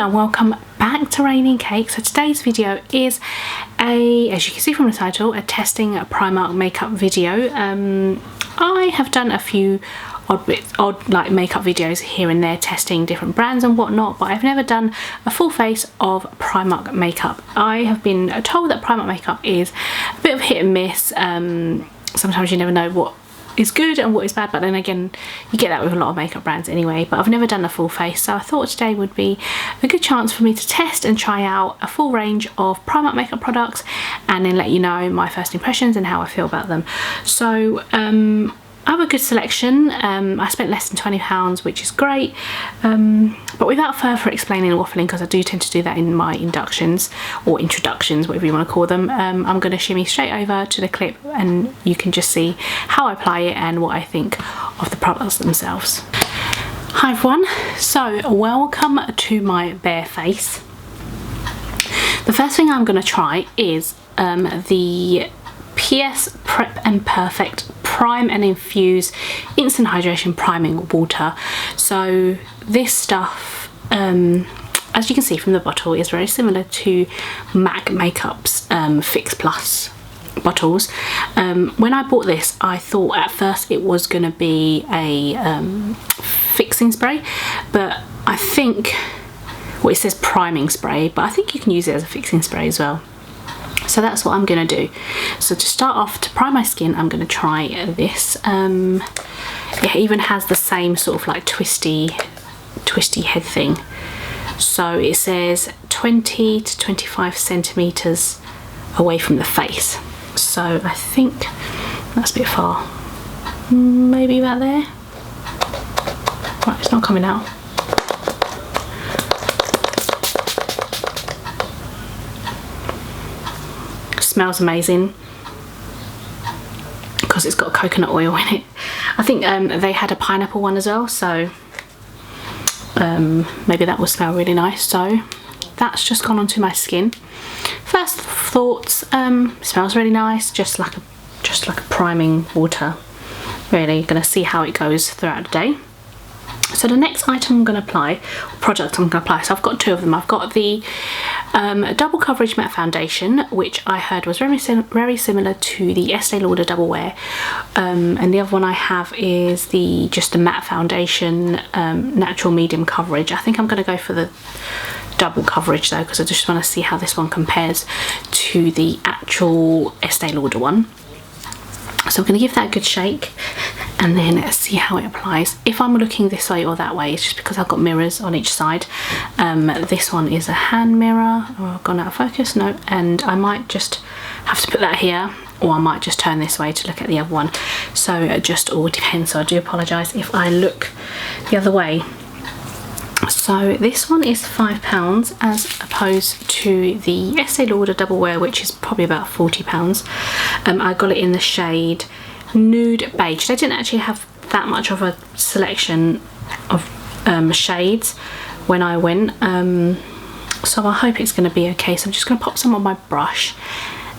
and welcome back to Raining Cake. So today's video is as you can see from the title, a testing a Primark makeup video. I have done a few odd like makeup videos here and there testing different brands and whatnot, but I've never done a full face of Primark makeup. I have been told that Primark makeup is a bit of hit and miss. Sometimes you never know what is good and what is bad, but then again you get that with a lot of makeup brands anyway. But I've never done a full face, so I thought today would be a good chance for me to test and try out a full range of Primark makeup products and then let you know my first impressions and how I feel about them. So I have a good selection. I spent less than £20, which is great, but without further explaining and waffling, because I do tend to do that in my inductions or introductions, whatever you want to call them, I'm going to shimmy straight over to the clip and you can just see how I apply it and what I think of the products themselves. Hi everyone, so welcome to my bare face. The first thing I'm going to try is the PS Prep and Perfect Prime and Infuse Instant Hydration Priming Water. So this stuff, as you can see from the bottle, is very similar to MAC Makeup's Fix Plus bottles. When I bought this, I thought at first it was going to be a fixing spray, but I think, well, it says priming spray, but I think you can use it as a fixing spray as well. So that's what I'm going to do. So to start off, to prime my skin, I'm going to try this. It even has the same sort of like twisty head thing. So it says 20 to 25 centimeters away from the face. So I think that's a bit far. Maybe about there. Right, it's not coming out. Smells amazing because it's got coconut oil in it. I think they had a pineapple one as well, so maybe that will smell really nice. So that's just gone onto my skin. First thoughts, smells really nice, just like a priming water. Really gonna see how it goes throughout the day. So the next item I'm going to apply, product I'm going to apply, so I've got two of them. I've got the double coverage matte foundation, which I heard was very similar to the Estee Lauder Double Wear, and the other one I have is just the matte foundation natural medium coverage. I think I'm going to go for the double coverage though, because I just want to see how this one compares to the actual Estee Lauder one. So I'm going to give that a good shake and then see how it applies. If I'm looking this way or that way, it's just because I've got mirrors on each side. This one is a hand mirror. Oh, I've gone out of focus, no, and I might just have to put that here, or I might just turn this way to look at the other one. So it just all depends, so I do apologise if I look the other way. So this one is £5 as opposed to the Estee Lauder Double Wear, which is probably about £40. I got it in the shade Nude Beige. They didn't actually have that much of a selection of shades when I went, so I hope it's going to be okay. So I'm just going to pop some on my brush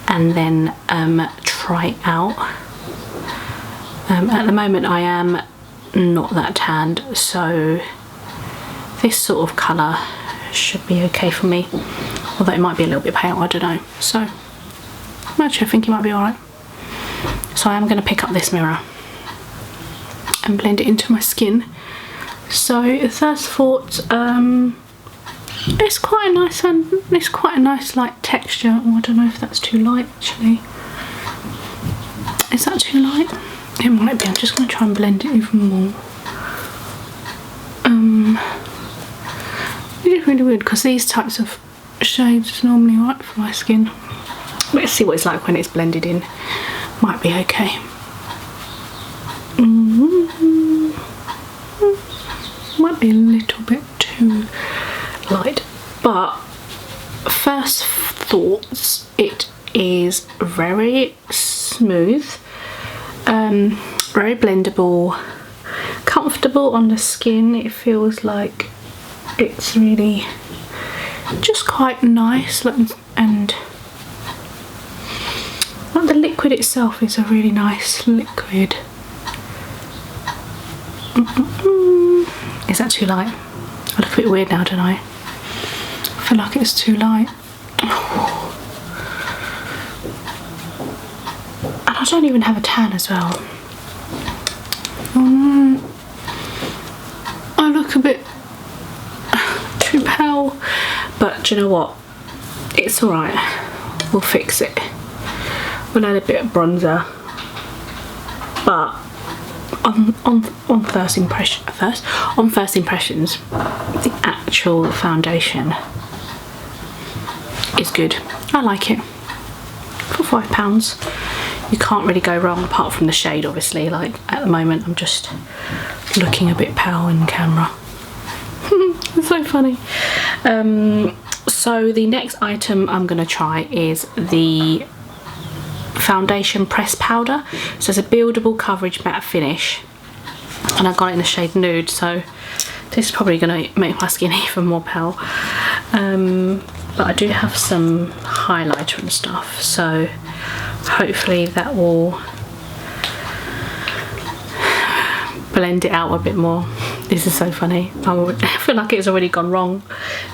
and then try it out. At the moment I am not that tanned, so this sort of colour should be okay for me, although it might be a little bit pale, I don't know. So actually I think it might be alright. So I am going to pick up this mirror and blend it into my skin. So first thoughts, it's quite a nice light texture. Oh, I don't know if that's too light actually. Is that too light? It might be. I'm just going to try and blend it even more. It's really weird because these types of shades are normally right for my skin. Let's see what it's like when it's blended in. Might be okay. Might be a little bit too light, but first thoughts, it is very smooth, very blendable, comfortable on the skin. It feels like it's really just quite nice, and like the liquid itself is a really nice liquid. Is that too light? I look a bit weird now, don't I? feel like it's too light. And I don't even have a tan as well. I look a bit too pale. But do you know what? It's alright. We'll fix it. We'll add a bit of bronzer. But on first impressions, the actual foundation is good. I like it. For £5, you can't really go wrong apart from the shade, obviously. Like at the moment, I'm just looking a bit pale in camera. It's so funny. So the next item I'm going to try is the foundation press powder. So it's a buildable coverage matte finish, and I got it in the shade nude, so this is probably going to make my skin even more pale. But I do have some highlighter and stuff, so hopefully that will blend it out a bit more. This is so funny. I feel like it's already gone wrong,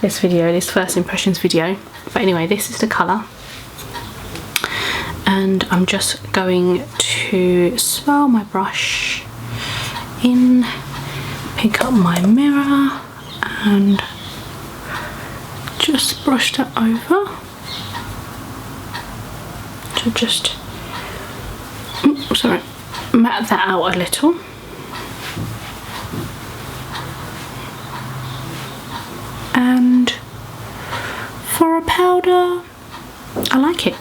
this video, this first impressions video. But anyway, this is the colour. And I'm just going to swirl my brush in, pick up my mirror and just brush that over to just matte that out a little. And for a powder, I like it.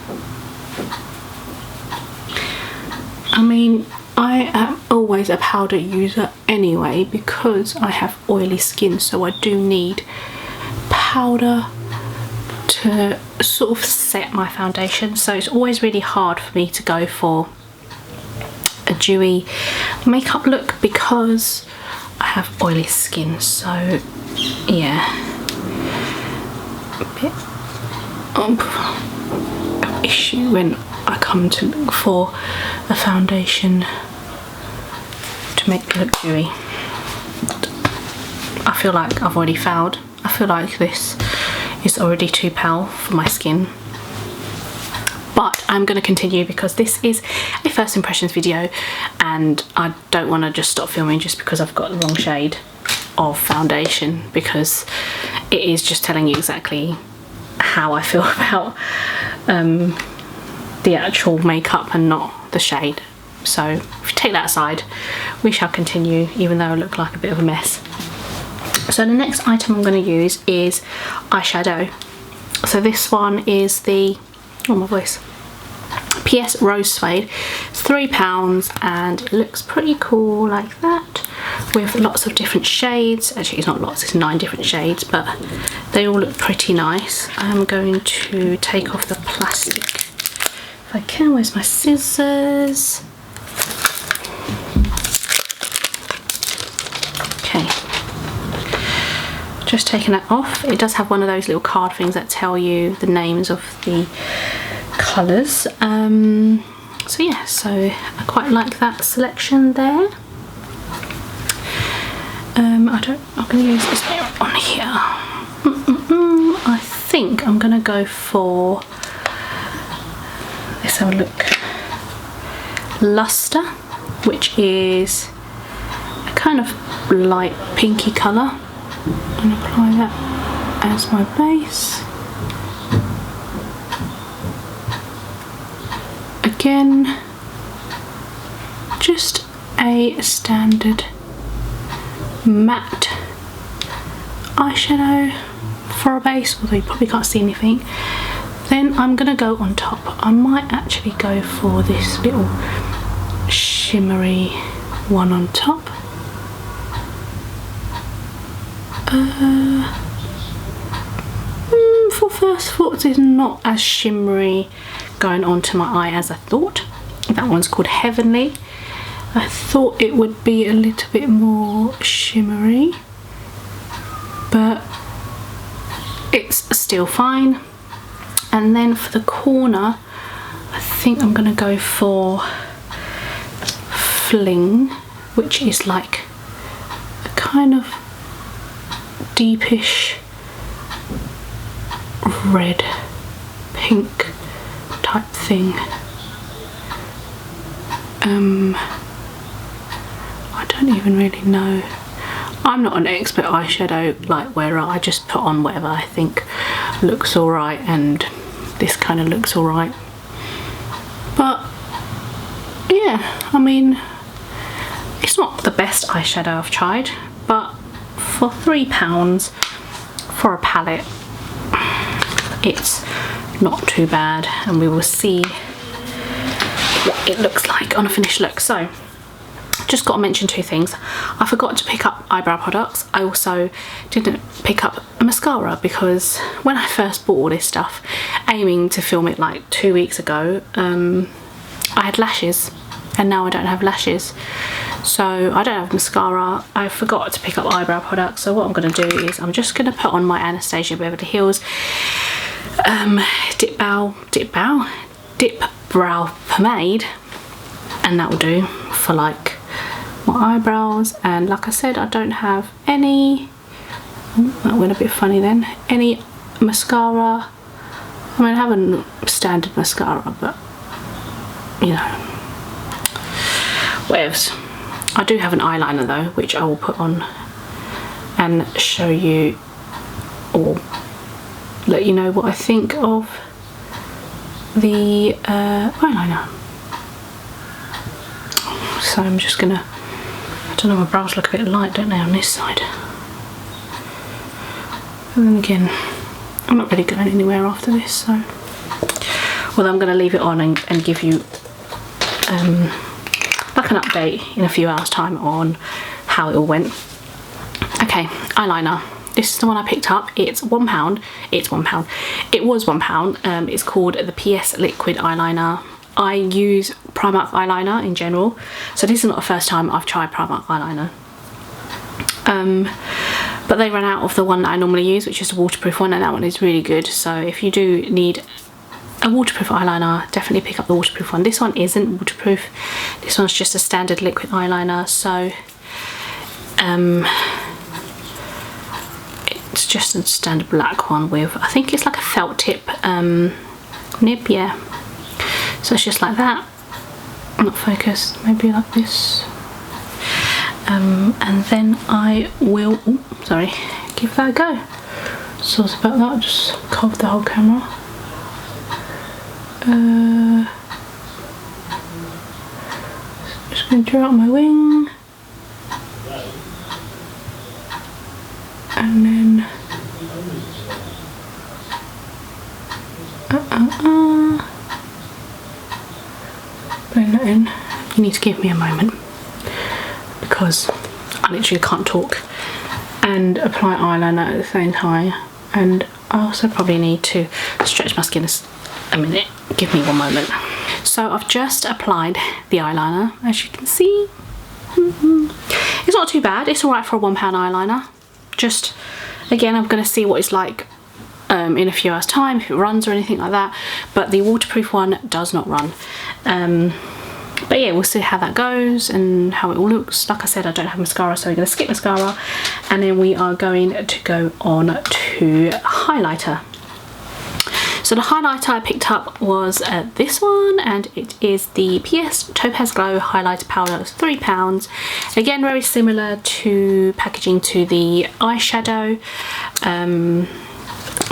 I mean, I am always a powder user anyway because I have oily skin, so I do need powder to sort of set my foundation. So it's always really hard for me to go for a dewy makeup look because I have oily skin. So yeah, a bit of issue when I come to look for a foundation to make it look dewy. I feel like I've already failed. I feel like this is already too pale for my skin. But I'm going to continue because this is a first impressions video and I don't want to just stop filming just because I've got the wrong shade of foundation, because it is just telling you exactly how I feel about the actual makeup and not the shade. So if you take that aside, we shall continue, even though I look like a bit of a mess. So the next item I'm going to use is eyeshadow. So this one is the, oh my voice, PS Rose Suede. It's £3 and it looks pretty cool like that, with lots of different shades. Actually, it's not lots, it's 9 different shades, but they all look pretty nice. I'm going to take off the plastic if I can. Where's my scissors? Okay, just taking that off. It does have one of those little card things that tell you the names of the colours. So yeah, so I quite like that selection there. I'm going to use this mirror on here. I think I'm going to go for, let's have a look, Luster, which is a kind of light pinky colour, and apply that as my base. Again, just a standard matte eyeshadow for a base, although you probably can't see anything. Then I'm gonna go on top. I might actually go for this little shimmery one on top. For first thoughts, it's not as shimmery going onto my eye as I thought. That one's called Heavenly. I thought it would be a little bit more shimmery, but it's still fine. And then for the corner, I think I'm gonna go for Fling, which is like a kind of deepish red pink type thing. I don't even really know. I'm not an expert eyeshadow like wearer. I just put on whatever I think looks alright, and this kind of looks alright. But yeah, I mean, it's not the best eyeshadow I've tried, but for £3 for a palette, it's not too bad, and we will see what it looks like on a finished look. So just got to mention two things. I forgot to pick up eyebrow products. I also didn't pick up a mascara, because when I first bought all this stuff, aiming to film it like 2 weeks ago, I had lashes, and now I don't have lashes, so I don't have mascara. I forgot to pick up eyebrow products, so what I'm going to do is I'm just going to put on my Anastasia Beverly Hills dip brow pomade, and that will do for like my eyebrows. And like I said, I don't have any, that went a bit funny then, any mascara. I mean, I have a standard mascara, but you know, whatevs. I do have an eyeliner though, which I will put on and show you, or let you know what I think of the eyeliner. So I'm just gonna, I don't know, my brows look a bit light, don't they, on this side? And then again, I'm not really going anywhere after this, so well, I'm going to leave it on and give you like an update in a few hours time on how it all went. Okay, eyeliner. This is the one I picked up. It's £1. It's £1. It was £1. It's called the PS Liquid Eyeliner. I use Primark eyeliner in general, so this is not the first time I've tried Primark eyeliner. But they ran out of the one that I normally use, which is the waterproof one, and that one is really good. So if you do need a waterproof eyeliner, definitely pick up the waterproof one. This one isn't waterproof. This one's just a standard liquid eyeliner, so it's just a standard black one with, I think it's like a felt tip nib, yeah. So it's just like that, not focused, maybe like this. And then I will, give that a go. Sorry about that, just covered the whole camera. Just going to draw out my wing. And then blend that in. You need to give me a moment, because I literally can't talk and apply eyeliner at the same time, and I also probably need to stretch my skin a minute. Give me 1 moment. So I've just applied the eyeliner, as you can see. It's not too bad. It's alright for a £1 eyeliner. Just, again, I'm going to see what it's like in a few hours time, if it runs or anything like that, but the waterproof one does not run. But yeah, we'll see how that goes and how it all looks. Like I said, I don't have mascara, so we're going to skip mascara, and then we are going to go on to highlighter. So the highlighter I picked up was this one, and it is the PS Topaz Glow Highlighter Powder. It's £3. Again, very similar to packaging to the eyeshadow.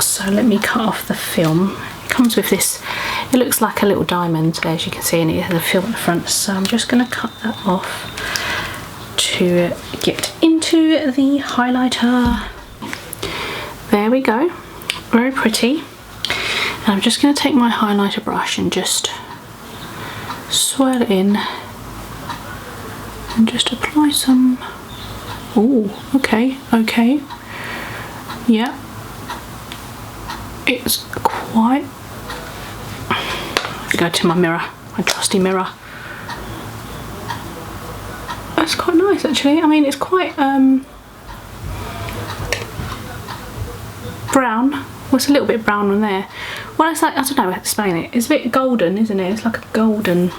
So let me cut off the film. It comes with this, it looks like a little diamond there, as you can see, and it has a film at the front. So I'm just going to cut that off to get into the highlighter. There we go, very pretty. And I'm just going to take my highlighter brush and just swirl it in and just apply some. Oh, okay, yeah, it's quite, go to my mirror, my trusty mirror. That's quite nice actually. I mean, it's quite brown. Well, it's a little bit brown on there. Well, it's like, I don't know how to explain it. It's a bit golden, isn't it? It's like a golden.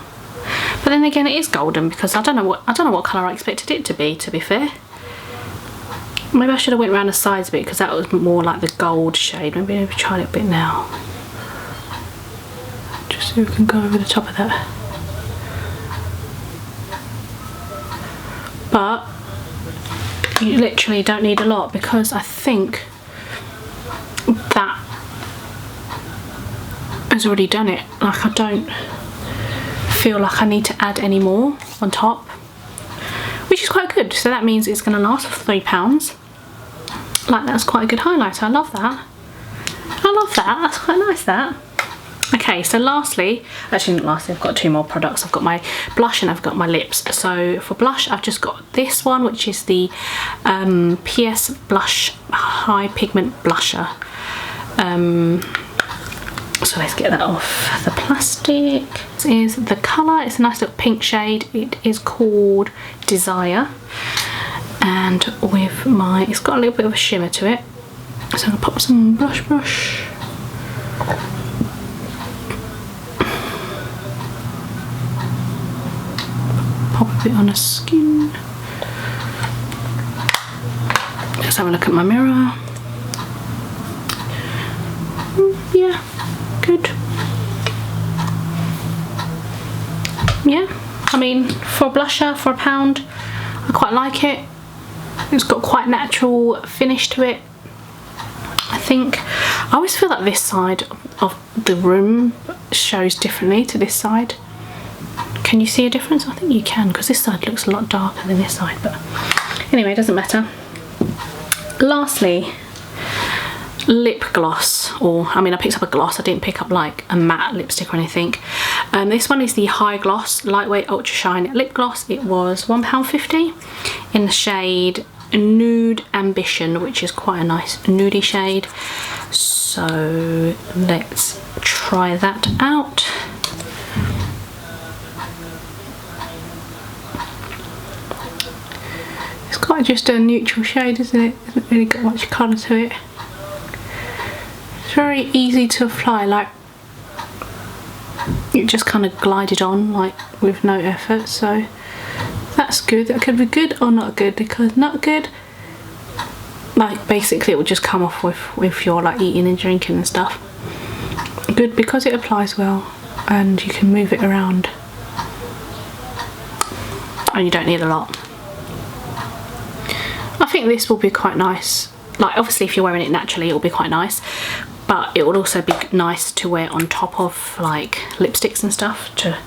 But then again, it is golden, because I don't know what colour I expected it to be fair. Maybe I should have went around the sides a bit because that was more like the gold shade. Maybe I'll try it a bit now. Just so we can go over the top of that. But you literally don't need a lot because I think that has already done it. Like, I don't feel like I need to add any more on top, which is quite good. So that means it's going to last for £3. Like, that's quite a good highlighter. I love that. I love that. That's quite nice, that. Okay, so lastly, actually not lastly, I've got 2 more products. I've got my blush and I've got my lips. So for blush, I've just got this one, which is the PS Blush High Pigment Blusher. So let's get that off the plastic. This is the colour. It's a nice little pink shade. It is called Desire. And with my, it's got a little bit of a shimmer to it. So I'm going to pop some brush. Pop a bit on the skin. Let's have a look at my mirror. Yeah, good. Yeah, I mean, for a blusher, for £1, I quite like it. It's got quite natural finish to it. I think, I always feel like this side of the room shows differently to this side. Can you see a difference? I think you can, because this side looks a lot darker than this side, but anyway, it doesn't matter. Lastly, lip gloss, or I mean, I picked up a gloss. I didn't pick up like a matte lipstick or anything. This one is the High Gloss Lightweight Ultra Shine Lip Gloss. It was £1.50 in the shade Nude Ambition, which is quite a nice nudie shade. So let's try that out. It's quite just a neutral shade, isn't it? Hasn't really got much colour to it. It's very easy to apply, like it just kind of glided on like with no effort, so that's good. That could be good or not good, because not good, like basically it will just come off with your like eating and drinking and stuff. Good because it applies well and you can move it around and you don't need a lot. I think this will be quite nice. Like, obviously if you're wearing it naturally it will be quite nice, but it would also be nice to wear on top of like lipsticks and stuff to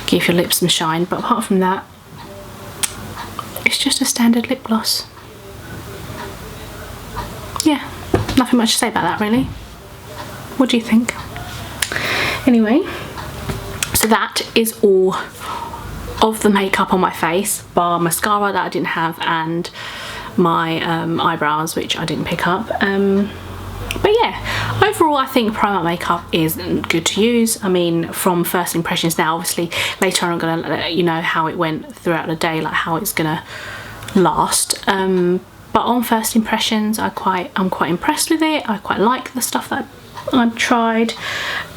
give your lips some shine. But apart from that, it's just a standard lip gloss. Yeah, nothing much to say about that really. What do you think? Anyway, so that is all of the makeup on my face, bar mascara that I didn't have and my eyebrows, which I didn't pick up. But yeah, overall I think Primark makeup is good to use. I mean, from first impressions now, obviously later on I'm gonna let you know how it went throughout the day, like how it's gonna last. But on first impressions, I'm quite impressed with it. I quite like the stuff that I've tried.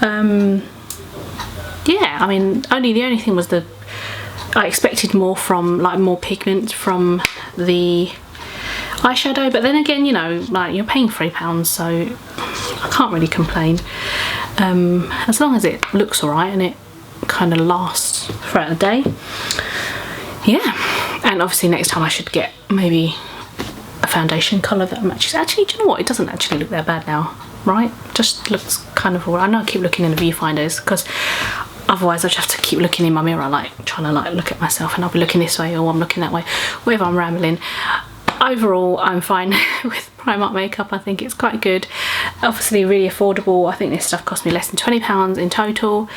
Yeah, I mean, the only thing was I expected more from, like, more pigment from the eyeshadow, but then again, you know, like, you're paying £3, so I can't really complain. As long as it looks alright and it kind of lasts throughout the day. Yeah, and obviously next time I should get maybe a foundation colour that matches. Actually, do you know what? It doesn't actually look that bad now, right? Just looks kind of alright. I know I keep looking in the viewfinders because otherwise I just have to keep looking in my mirror, like trying to like look at myself, and I'll be looking this way or I'm looking that way, whatever, I'm rambling. Overall, I'm fine with Primark makeup. I think it's quite good. Obviously really affordable. I think this stuff cost me less than £20 in total.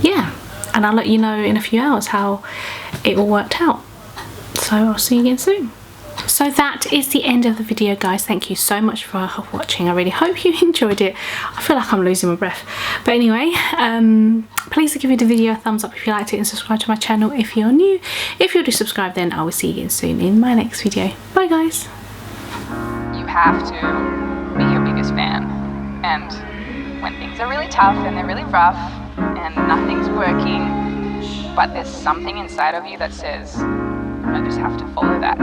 Yeah, and I'll let you know in a few hours how it all worked out. So I'll see you again soon. So that is the end of the video, guys. Thank you so much for watching. I really hope you enjoyed it. I feel like I'm losing my breath. But anyway, please give the video a thumbs up if you liked it and subscribe to my channel if you're new. If you're already subscribed, then I will see you again soon in my next video. Bye, guys. You have to be your biggest fan. And when things are really tough and they're really rough and nothing's working, but there's something inside of you that says, I just have to follow that.